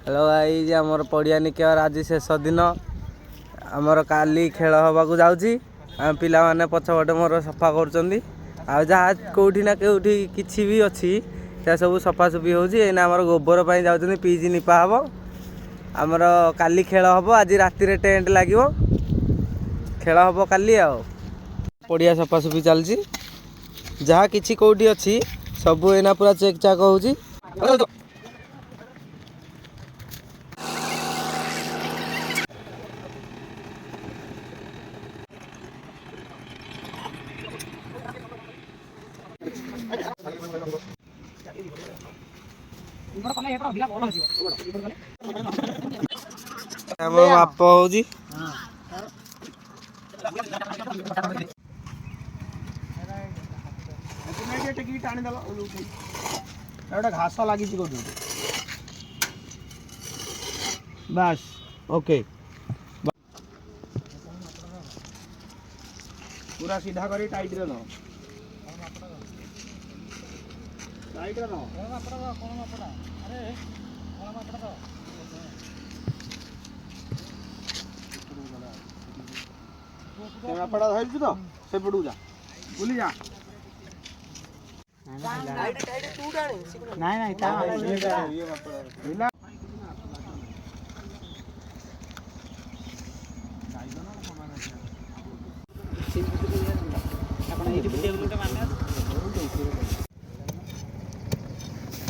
hello भाई आमर पड़िया निकेबार आज शेष दिन आमर काली खेल हवाक जाऊँगी पिला माने पछपटे मोर सफा कर जहाँ कौटी ना कौटी किसी भी अच्छी से सब सफासफी होना आमर गोबर पर जाऊँ पीच निपा हम आमर काली खेल हम आज राति टेंट लगे खेल हम काली आ पड़िया सफासफी चलती जहाँ किसी कौटी अच्छी सब एना पूरा चेक चाक होची बाप होची घास लगी बस ओके पूरा सीधा करी टाइट रे नो टाइट रे नो अरे मापड़ा धरछु तो से पडू जा बुली जा नहीं नहीं ता ये मापड़ा